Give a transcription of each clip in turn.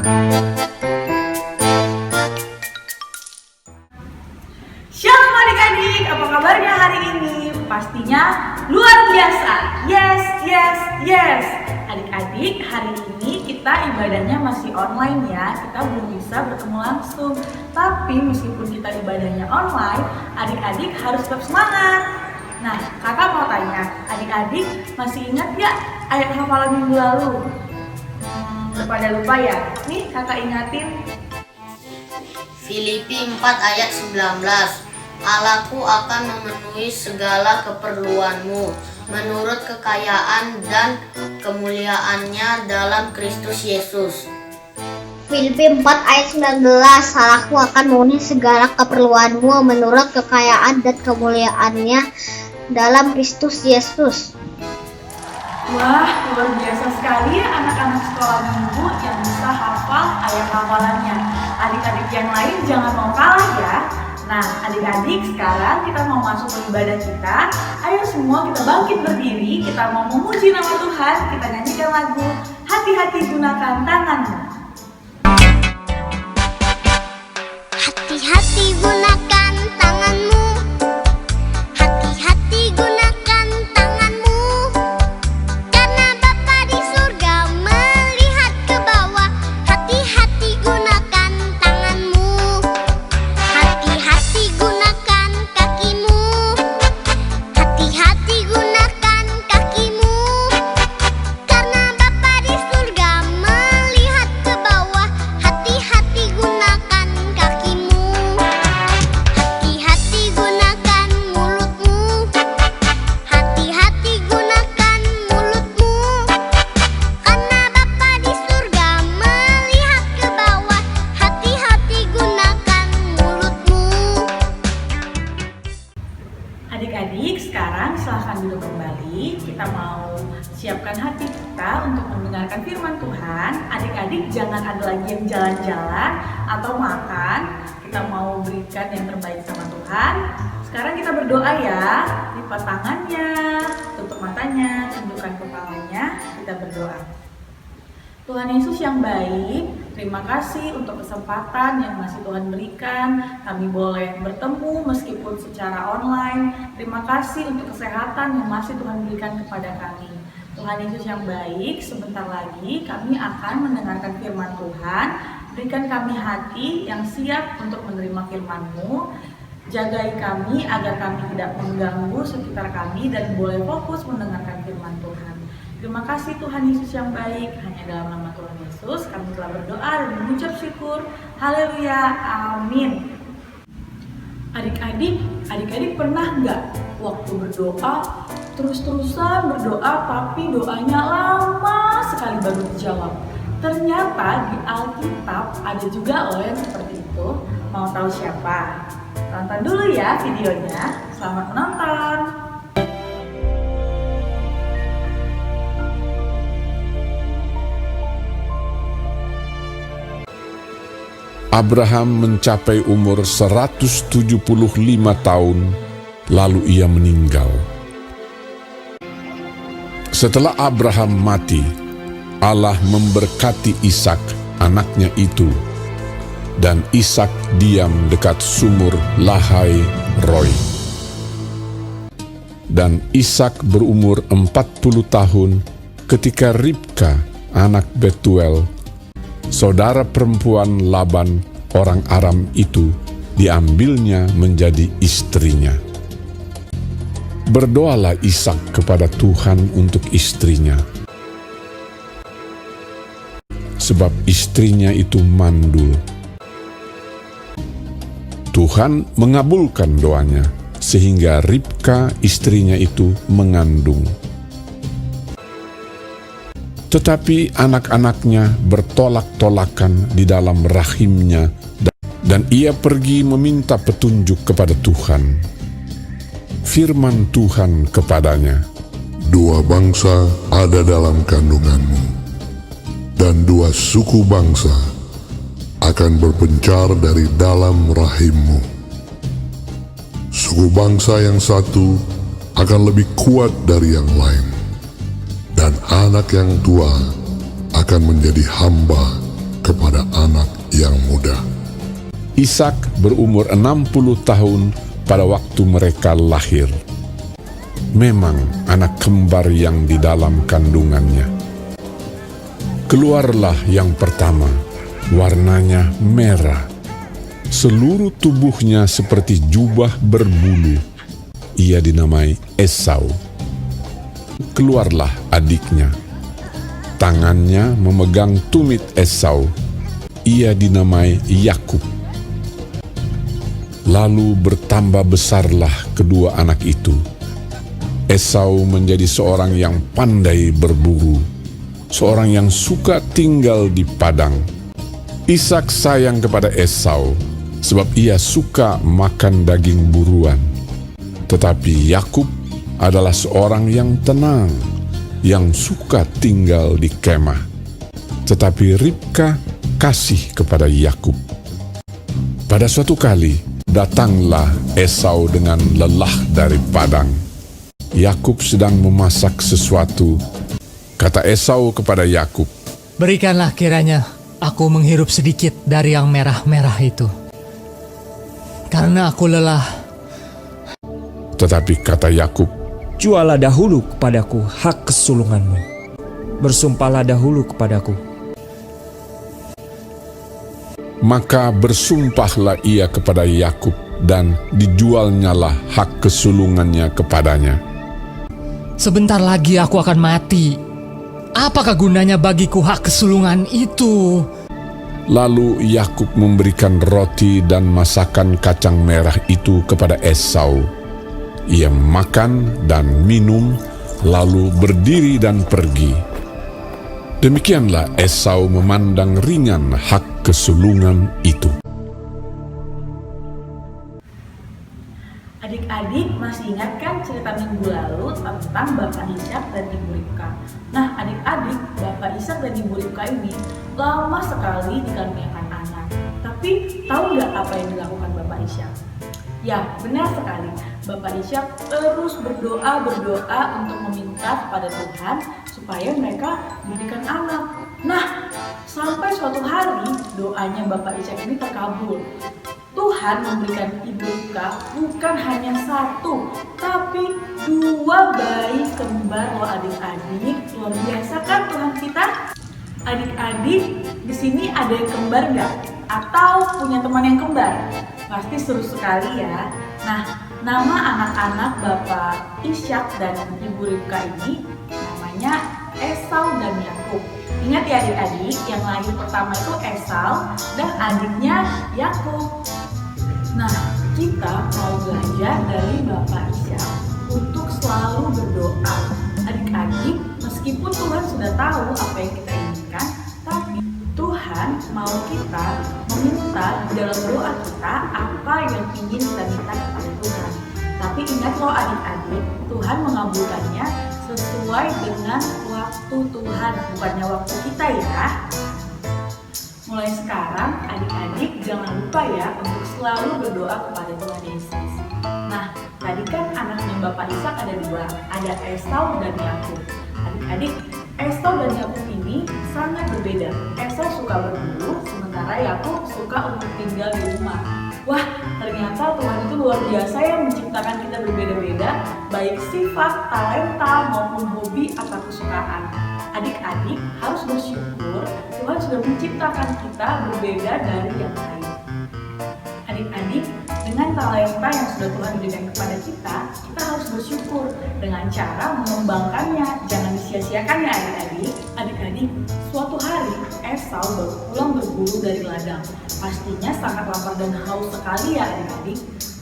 Shalom adik-adik, apa kabarnya hari ini? Pastinya luar biasa. Yes, yes, yes. Adik-adik, hari ini kita ibadahnya masih online ya. Kita belum bisa bertemu langsung. Tapi meskipun kita ibadahnya online, adik-adik harus tetap semangat. Nah, kakak mau tanya, adik-adik masih ingat gak ayat hafalan minggu lalu? Pada lupa ya? Nih kakak ingatin. Filipi 4 ayat 19. Allahku akan memenuhi segala keperluanmu menurut kekayaan dan kemuliaannya dalam Kristus Yesus. Filipi 4 ayat 19. Allahku akan memenuhi segala keperluanmu menurut kekayaan dan kemuliaannya dalam Kristus Yesus. Wah, luar biasa sekali ya anak-anak sekolah minggu yang bisa hafal ayat hafalannya. Adik-adik yang lain jangan mau kalah ya. Nah, adik-adik sekarang kita mau masuk ke ibadah kita. Ayo semua kita bangkit berdiri, kita mau memuji nama Tuhan. Kita nyanyikan lagu Hati-hati Gunakan Tanganmu. Hati-hati gunakan tanganmu. Hati-hati gunakan tanganmu. Karena Bapa di surga melihat ke bawah. Hati-hati gunakan tanganmu. Hati-hati gunakan kakimu. Hati-hati gunakan kakimu. Karena Bapa di surga melihat ke bawah. Hati-hati gunakan kakimu. Hati-hati gunakan mulutmu. Hati-hati gunakan mulutmu. Karena Bapa di surga melihat ke bawah. Hati-hati gunakan mulutmu. Adik-adik, sekarang silahkan duduk kembali. Kita mau siapkan hati kita untuk mendengarkan firman Tuhan. Adik-adik jangan ada lagi yang jalan-jalan atau makan. Kita mau berikan yang terbaik sama Tuhan. Sekarang kita berdoa ya. Lipat tangannya, tutup matanya, tundukkan kepalanya. Kita berdoa. Tuhan Yesus yang baik, terima kasih untuk kesempatan yang masih Tuhan berikan. Kami boleh bertemu meskipun secara online. Terima kasih untuk kesehatan yang masih Tuhan berikan kepada kami. Tuhan Yesus yang baik, sebentar lagi kami akan mendengarkan firman Tuhan. Berikan kami hati yang siap untuk menerima firman-Mu. Jagai kami agar kami tidak mengganggu sekitar kami dan boleh fokus mendengarkan firman Tuhan. Terima kasih Tuhan Yesus yang baik. Hanya dalam nama Tuhan Yesus kami telah berdoa dan mengucap syukur. Haleluya, amin. Adik-adik pernah nggak waktu berdoa terus-terusan berdoa tapi doanya lama sekali baru dijawab? Ternyata di Alkitab ada juga loh yang seperti itu. Mau tahu siapa? Tonton dulu ya videonya. Selamat menonton. Abraham mencapai umur 175 tahun, lalu ia meninggal. Setelah Abraham mati, Allah memberkati Ishak, anaknya itu, dan Ishak diam dekat sumur Lahai Roi. Dan Ishak berumur 40 tahun ketika Ribka, anak Betuel, saudara perempuan Laban orang Aram itu, diambilnya menjadi istrinya. Berdoalah Ishak kepada Tuhan untuk istrinya, sebab istrinya itu mandul. Tuhan mengabulkan doanya, sehingga Ribka istrinya itu mengandung. Tetapi anak-anaknya bertolak-tolakan di dalam rahimnya, dan ia pergi meminta petunjuk kepada Tuhan. Firman Tuhan kepadanya, "Dua bangsa ada dalam kandunganmu, dan dua suku bangsa akan berpencar dari dalam rahimmu. Suku bangsa yang satu akan lebih kuat dari yang lain, dan anak yang tua akan menjadi hamba kepada anak yang muda. Ishak berumur 60 tahun pada waktu mereka lahir. Memang anak kembar yang di dalam kandungannya. Keluarlah yang pertama, warnanya merah. Seluruh tubuhnya seperti jubah berbulu. Ia dinamai Esau. Keluarlah adiknya. Tangannya memegang tumit Esau. Ia dinamai Yakub. Lalu bertambah besarlah kedua anak itu. Esau menjadi seorang yang pandai berburu, seorang yang suka tinggal di padang. Ishak sayang kepada Esau, sebab ia suka makan daging buruan. Tetapi Yakub adalah seorang yang tenang, yang suka tinggal di kemah. Tetapi Ribka kasih kepada Yakub. Pada suatu kali, datanglah Esau dengan lelah dari padang. Yakub sedang memasak sesuatu. Kata Esau kepada Yakub, "Berikanlah kiranya aku menghirup sedikit dari yang merah-merah itu, karena aku lelah." Tetapi kata Yakub, Jualah dahulu kepadaku hak kesulunganmu. Bersumpahlah dahulu kepadaku. maka bersumpahlah ia kepada Yakub dan dijualnyalah hak kesulungannya kepadanya. Sebentar lagi aku akan mati. Apakah gunanya bagiku hak kesulungan itu? Lalu Yakub memberikan roti dan masakan kacang merah itu kepada Esau. Ia makan dan minum, lalu berdiri dan pergi. Demikianlah Esau memandang ringan hak kesulungan itu. Adik-adik masih ingat kan cerita minggu lalu tentang Bapak Ishak dan Ibu Ribka? Nah, adik-adik, Bapak Ishak dan Ibu Ribka ini lama sekali dikaruniakan anak. Tapi tahu nggak apa yang dilakukan Bapak Ishak? Ya, benar sekali. Bapak Ishak terus berdoa untuk meminta kepada Tuhan supaya mereka diberikan anak. Nah, sampai suatu hari doanya Bapak Ishak ini terkabul. Tuhan memberikan Ibu Ribka bukan hanya satu, tapi 2 bayi kembar loh adik-adik. Luar biasa kan Tuhan kita? Adik-adik, di sini ada yang kembar nggak? Atau punya teman yang kembar? Pasti seru sekali ya. Nah, nama anak-anak Bapak Ishak dan Ibu Ribka ini namanya Esau dan Yakub. Ingat ya adik-adik, yang lahir pertama itu Esau dan adiknya Yakub. Nah, kita mau belajar dari Bapak Ishak untuk selalu berdoa. Adik-adik, meskipun Tuhan sudah tahu apa yang kita inginkan, tapi Tuhan mau kita meminta di dalam doa kita apa yang ingin kita minta kepada Tuhan. Tapi ingat loh adik-adik, Tuhan mengabulkannya sesuai dengan waktu Tuhan, bukannya waktu kita ya. Mulai sekarang adik-adik jangan lupa ya untuk selalu berdoa kepada Tuhan Yesus. Nah, tadi kan anaknya Bapak Ishak ada 2, ada Esau dan Yakub. Adik-adik, Esau dan Yakub ini sangat berbeda. Esau suka berburu, sementara Yakub suka untuk tinggal di rumah. Wah, ternyata Tuhan itu luar biasa ya menciptakan kita berbeda-beda, baik sifat, talenta, maupun hobi atau kesukaan. Adik-adik harus bersyukur Tuhan sudah menciptakan kita berbeda dari yang lain. Adik-adik, dengan talenta yang sudah Tuhan berikan kepada kita harus bersyukur dengan cara mengembangkannya, jangan disia-siakan ya adik-adik. Adik-adik, suatu hari Esau baru pulang berburu dari ladang. Pastinya sangat lapar dan haus sekali ya adik-adik.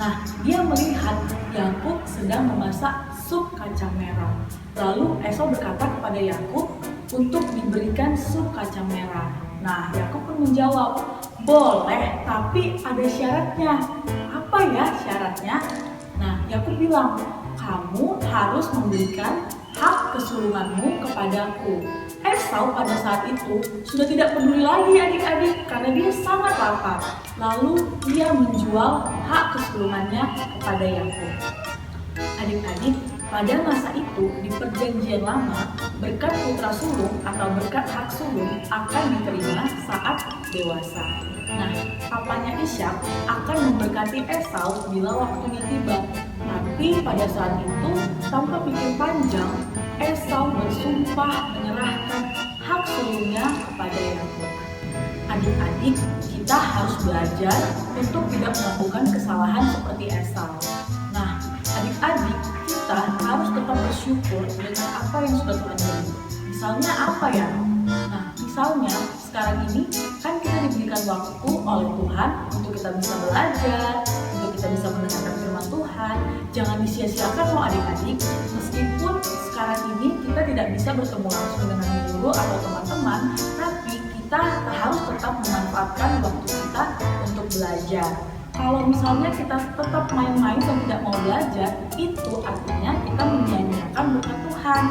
Nah, dia melihat Yakub sedang memasak sup kacang merah. Lalu Esau berkata kepada Yakub untuk diberikan sup kacang merah. Nah, Yakub pun menjawab, boleh, tapi ada syaratnya. Apa ya syaratnya? Nah, Yakub bilang, kamu harus memberikan hak kesulunganmu kepadaku. Esau pada saat itu sudah tidak peduli lagi adik-adik karena dia sangat lapar. Lalu dia menjual hak kesulungannya kepada Yakub. Adik-adik, Pada masa itu, di perjanjian lama, berkat putra sulung atau berkat hak sulung akan diterima saat dewasa. Nah, papanya Ishak akan memberkati Esau bila waktunya tiba. Tapi pada saat itu, tanpa pikir panjang, Esau bersumpah menyerahkan hak sulungnya kepada Yakub. Adik-adik, kita harus belajar untuk tidak melakukan kesalahan seperti Esau. Nah, adik-adik, kita harus tetap bersyukur dengan apa yang sudah Tuhan beri. Misalnya apa ya? Nah, misalnya sekarang ini kan kita diberikan waktu oleh Tuhan untuk kita bisa belajar, untuk kita bisa mendengarkan firman Tuhan. Jangan disia-siakan loh adik-adik, meskipun sekarang ini kita tidak bisa bertemu langsung dengan guru atau teman-teman, tapi kita harus tetap memanfaatkan waktu kita untuk belajar. Kalau misalnya kita tetap main-main dan tidak mau belajar, itu artinya kita menyia-nyiakan berkat Tuhan.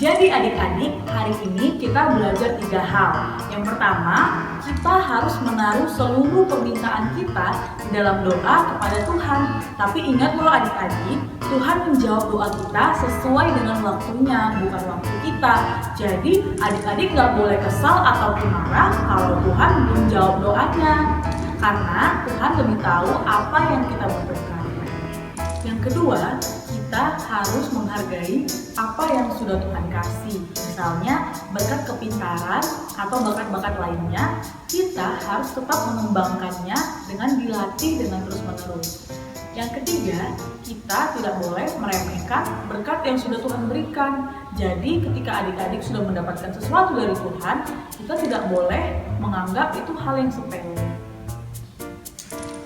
Jadi adik-adik, hari ini kita belajar 3 hal. Yang pertama, kita harus menaruh seluruh permintaan kita di dalam doa kepada Tuhan. Tapi ingat loh adik-adik, Tuhan menjawab doa kita sesuai dengan waktunya, bukan waktu kita. Jadi adik-adik gak boleh kesal ataupun marah kalau Tuhan belum jawab doanya. Karena Tuhan lebih tahu apa yang kita butuhkan. Yang kedua, kita harus menghargai apa yang sudah Tuhan kasih. Misalnya berkat kepintaran atau bakat-bakat lainnya, kita harus tetap mengembangkannya dengan dilatih dengan terus-menerus. Yang ketiga, kita tidak boleh meremehkan berkat yang sudah Tuhan berikan. Jadi ketika adik-adik sudah mendapatkan sesuatu dari Tuhan, kita tidak boleh menganggap itu hal yang sepele.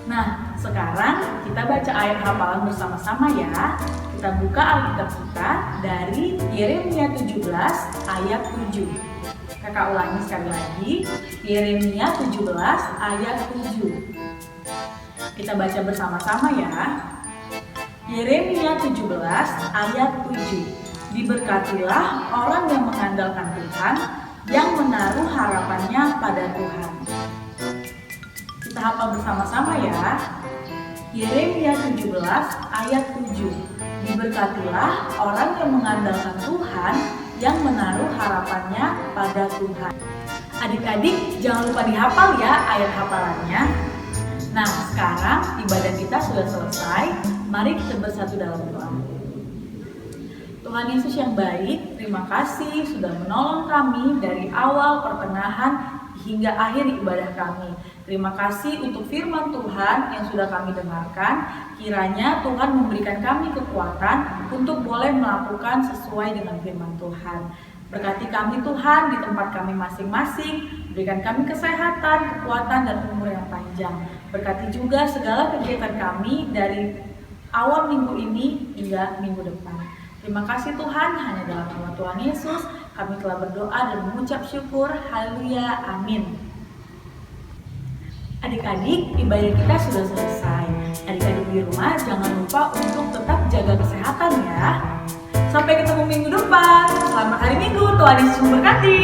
Nah, sekarang kita baca ayat hafalan bersama-sama ya. Kita buka Alkitab kita dari Yeremia 17 ayat 7. Kakak ulangi sekali lagi, Yeremia 17 ayat 7. Kita baca bersama-sama ya. Yeremia 17 ayat 7. Diberkatilah orang yang mengandalkan Tuhan, yang menaruh harapannya pada Tuhan. Kita hafal bersama-sama ya. Yeremia 17 ayat 7. Diberkatilah orang yang mengandalkan Tuhan, yang menaruh harapannya pada Tuhan. Adik-adik jangan lupa dihafal ya ayat hafalannya. Nah, sekarang ibadah kita sudah selesai. Mari kita bersatu dalam doa. Tuhan Yesus yang baik, terima kasih sudah menolong kami dari awal, pertengahan, hingga akhir ibadah kami. Terima kasih untuk firman Tuhan yang sudah kami dengarkan. Kiranya Tuhan memberikan kami kekuatan untuk boleh melakukan sesuai dengan firman Tuhan. Berkati kami Tuhan di tempat kami masing-masing. Berikan kami kesehatan, kekuatan, dan umur yang panjang. Berkati juga segala kegiatan kami dari awal minggu ini hingga minggu depan. Terima kasih Tuhan, hanya dalam nama Tuhan Yesus kami telah berdoa dan mengucap syukur. Haleluya, amin. Adik-adik, ibadah kita sudah selesai. Adik-adik di rumah jangan lupa untuk tetap jaga kesehatan ya. Sampai ketemu minggu depan. Selamat hari Minggu, Tuhan Yesus memberkati.